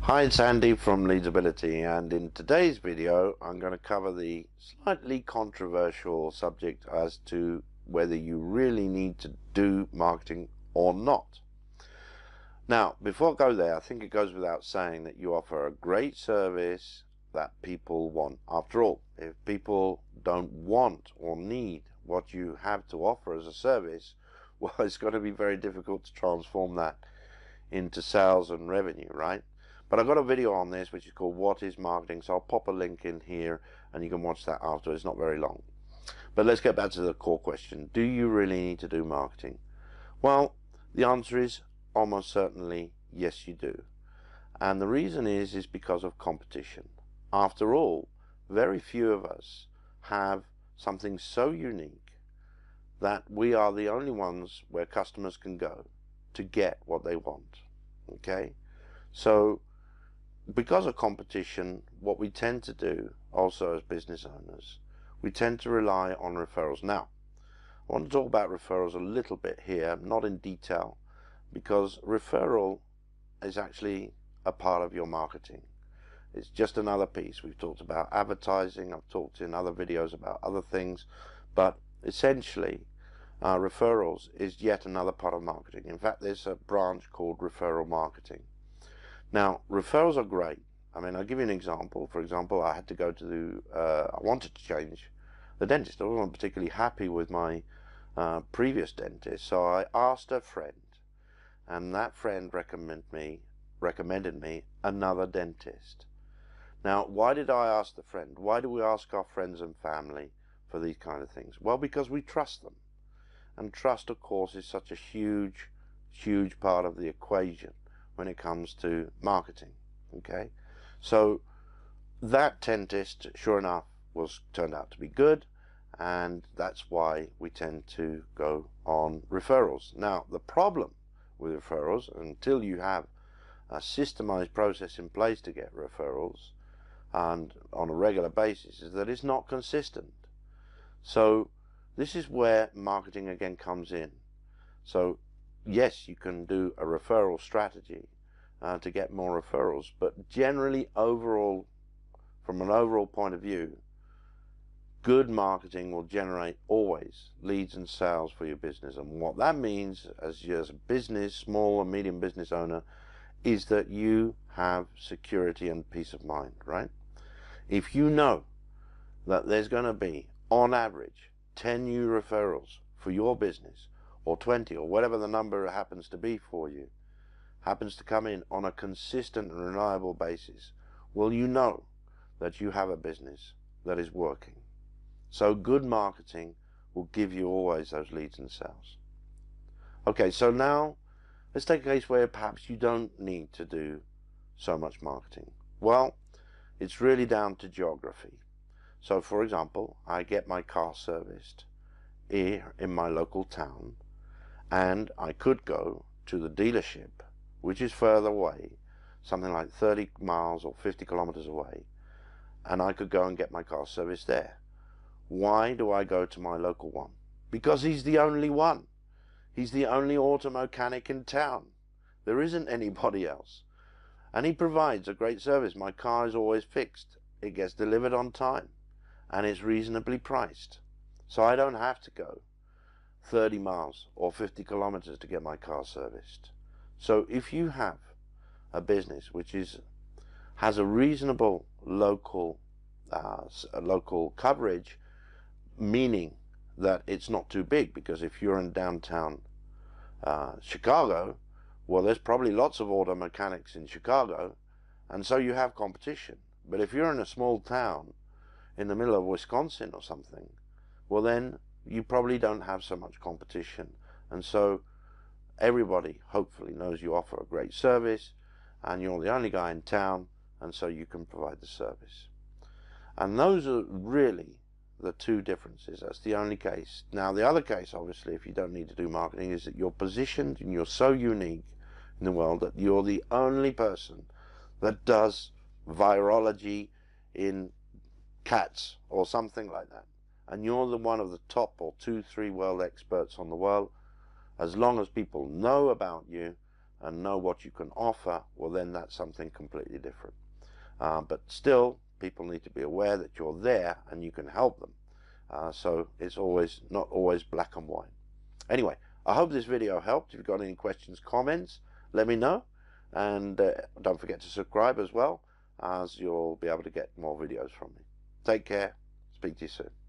Hi, it's Andy from Leadsability, and in today's video I'm going to cover the slightly controversial subject as to whether you really need to do marketing or not. Now, before I go there, I think it goes without saying that you offer a great service that people want. After all, if people don't want or need what you have to offer as a service, well, it's going to be very difficult to transform that into sales and revenue, right? But I've got a video on this which is called What is Marketing, so I'll pop a link in here and you can watch that after. It's not very long. But let's get back to the core question. Do you really need to do marketing? Well, the answer is almost certainly yes, you do. And the reason is because of competition. After all, very few of us have something so unique that we are the only ones where customers can go to get what they want. Okay? So because of competition, what we tend to do also as business owners, we tend to rely on referrals. Now, I want to talk about referrals a little bit here, not in detail, because referral is actually a part of your marketing. It's just another piece. We've talked about advertising, I've talked in other videos about other things, but essentially referrals is yet another part of marketing. In fact, there's a branch called referral marketing. Now, referrals are great. I mean, I'll give you an example. For example, I had to go to I wanted to change the dentist. I wasn't particularly happy with my previous dentist, so I asked a friend, and that friend recommended me another dentist. Now, why did I ask the friend? Why do we ask our friends and family for these kind of things? Well, because we trust them. And trust, of course, is such a huge, huge part of the equation when it comes to marketing. Okay, so that dentist, sure enough, turned out to be good, and that's why we tend to go on referrals. Now, the problem with referrals, until you have a systemized process in place to get referrals and on a regular basis, is that it's not consistent. So this is where marketing again comes in. So yes, you can do a referral strategy to get more referrals, but generally overall, from an overall point of view, good marketing will generate always leads and sales for your business. And what that means as a business, small and medium business owner, is that you have security and peace of mind, right? If you know that there's going to be, on average, 10 new referrals for your business, or 20, or whatever the number happens to be for you, happens to come in on a consistent and reliable basis, well, you know that you have a business that is working. So good marketing will give you always those leads and sales. Okay, so now let's take a case where perhaps you don't need to do so much marketing. Well, it's really down to geography. So for example, I get my car serviced here in my local town, and I could go to the dealership, which is further away, something like 30 miles or 50 kilometers away, and I could go and get my car serviced there. Why do I go to my local one? Because he's the only one. He's the only auto mechanic in town. There isn't anybody else. And he provides a great service. My car is always fixed. It gets delivered on time. And it's reasonably priced. So I don't have to go 30 miles or 50 kilometers to get my car serviced. So if you have a business which has a reasonable local coverage, meaning that it's not too big, because if you're in downtown Chicago, well, there's probably lots of auto mechanics in Chicago, and so you have competition. But if you're in a small town in the middle of Wisconsin or something, well, then you probably don't have so much competition, and so everybody hopefully knows you offer a great service, and you're the only guy in town, and so you can provide the service. And those are really the two differences. That's the only case. Now, the other case, obviously, if you don't need to do marketing, is that you're positioned and you're so unique in the world that you're the only person that does virology in cats or something like that. And you're the one of the top or 2, 3 world experts on the world. As long as people know about you, and know what you can offer, well, then that's something completely different. But still, people need to be aware that you're there and you can help them. So it's not always black and white. Anyway, I hope this video helped. If you've got any questions, comments, let me know. And don't forget to subscribe as well, as you'll be able to get more videos from me. Take care. Speak to you soon.